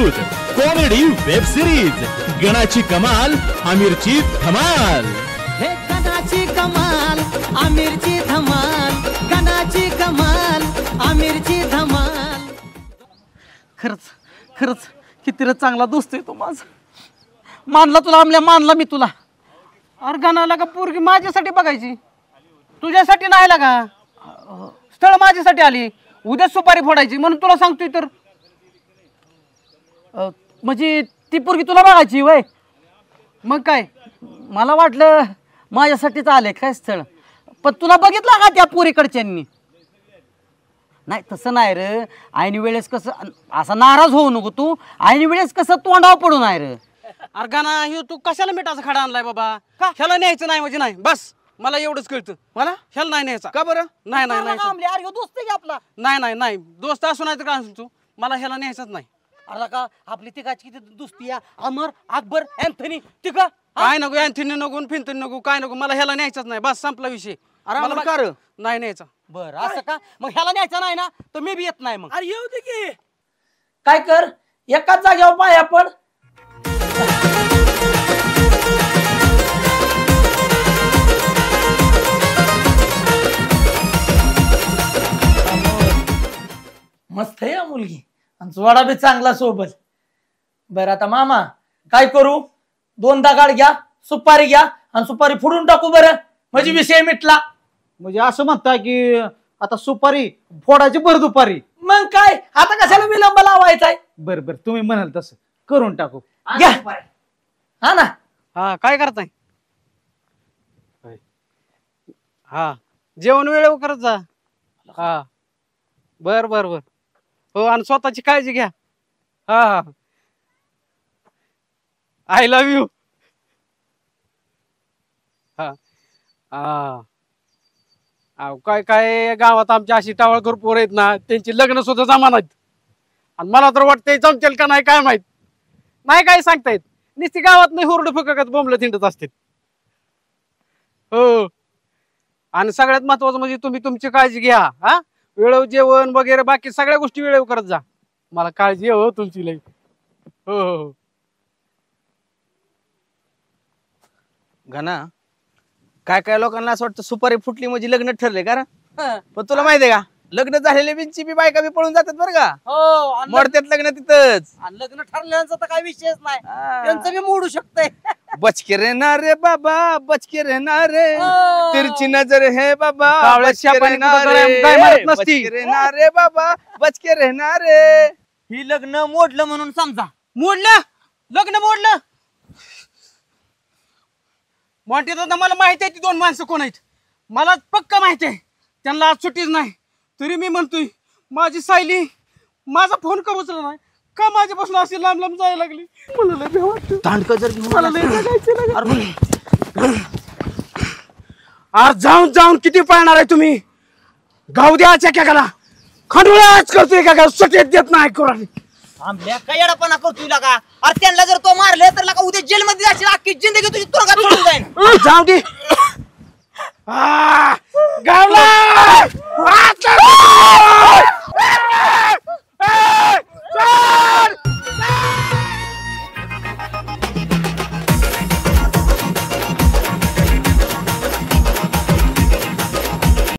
प्रस्तुत comedy web series गणाची कमाल आमिरची धमाल। हे गणाची कमाल आमिरची धमाल, गणाची कमाल आमिरची धमाल। खरंच खरंच किती रे चांगला दोस्त आहे तो माझा। मानला तुला आमल्या, मानला मी तुला। अरे गणाला का पोरगी माझ्यासाठी बघायची, तुझ्यासाठी नाही लागा। स्थळ माझ्यासाठी आली, उद्या सुपारी फोडायची म्हणून तुला सांगतोय तर। म्हणजे ती पोरगी तुला बघायची वय? मग काय मला वाटलं माझ्यासाठीच आले काय स्थळ, पण तुला बघितलं का त्या पोरीकडच्यांनी? नाही तसं नाही रे, ऐन वेळेस कसं असा नाराज होऊ नको तू। ऐन वेळेस कसं तोंडाव पडून आहे रे। अरे गाना ह्यो तू कशाला मिठाचा खडा आणलाय बाबा? ह्याला न्यायचं नाही म्हणजे नाही, बस मला एवढंच कळतं। मला ह्याला नाही न्यायचा का बरं? नाही नाही नाही दोस्त आहे आपला। नाही नाही नाही दोस्त असू नाही तर काय असू, मला ह्याला न्यायचाच नाही। अरे का आपली तिघाची किती दोस्ती आहे, अमर अकबर अँथनी तिघा। काय नको अँथनी नको फिंथनी नको काय नको, मला ह्याला न्यायचाच नाही, बस संपला विषय। मला कर नाही न्यायचा। बरं असं का? मग ह्याला न्यायचा नाही ना तर मी बी येत नाही। मग अरे येऊ दे की, काय कर एकाच जागेवर पाय आपण। मस्त आहे मुलगी आणि जोडा बी चांगला सोबत। बरं आता मामा काय करू? 2 दगड घ्या, सुपारी घ्या आणि सुपारी फोडून टाकू बरं, म्हणजे विषय मिटला। म्हणजे असं म्हणता की आता सुपारी फोडायची भर दुपारी? मग काय आता कशाला विलंब लावायचाय? बर बर तुम्ही म्हणाल तसं करून टाकू। घ्या हा ना। हा काय करताय? हा जेवण वेळेवर करत जा। हा बर बर बर हो, आणि स्वतःची काळजी घ्या। हा हा आय लव्ह यू। हा हा काय काय गावात आमच्या अशी टावळकर पोरं आहेत ना, त्यांची लग्न सुद्धा जमा नाहीत। आणि मला तर वाटतंय जमतील का नाही काय माहित, नाही काय सांगतायत। नुसती गावात नाही हुरड फुकत बोंबलं थिंडत असते। हो आणि सगळ्यात महत्वाचं म्हणजे तुम्ही तुमची काळजी घ्या। हा वेळेवर जेवण वगैरे बाकी सगळ्या गोष्टी वेळेवर करत जा। मला काळजी आहे हो तुमची लई। हो हो घना काय काय लोकांना असं वाटतं सुपारी फुटली म्हणजे लग्न ठरले का? पण तुला माहितीये का लग्न झालेले बिनची बी बायका बी पळून जातात बरं का। हो मोडतात लग्न तिथंच। लग्न ठरल्याचं तर काही विषयच नाही, त्यांचं बी मोडू शकतंय। बच के रहना रे बाबा, बच के रहना रे, तिरछी नजर है बाबा, बच के रहना रे, बच के रहना रे बाबा, बच के रहना रे। ही लग्न मोडलं म्हणून समजा, मोडलं लग्न मोडलं। मोठे दादा मला माहिती आहे ती 2 माणसं कोण आहेत, मला पक्का माहिती आहे। त्यांना आज सुट्टीच नाही, तरी मी म्हणतोय माझी सायली माझा फोन का उचलला नाही का, माझ्यापासून अशी लांब लांब जायला लागली। मला लय भीती वाटते। दांडकं जर घेऊन मला लय जायचं। आज जाऊन जाऊन किती पळणार आहे तुम्ही? गाव द्याच्या क्या खंडोळाच करतोय का, सुट्टीत देत नाही कोणी। आमल्या काय येडापणा करतोय लगा? अरे त्यांना जर तो मारले तर लगा उद्या जेल मध्ये जाशील, अख्खी जिंदगी तुझी तुरुंगात सोडून जाईल। जाऊ दे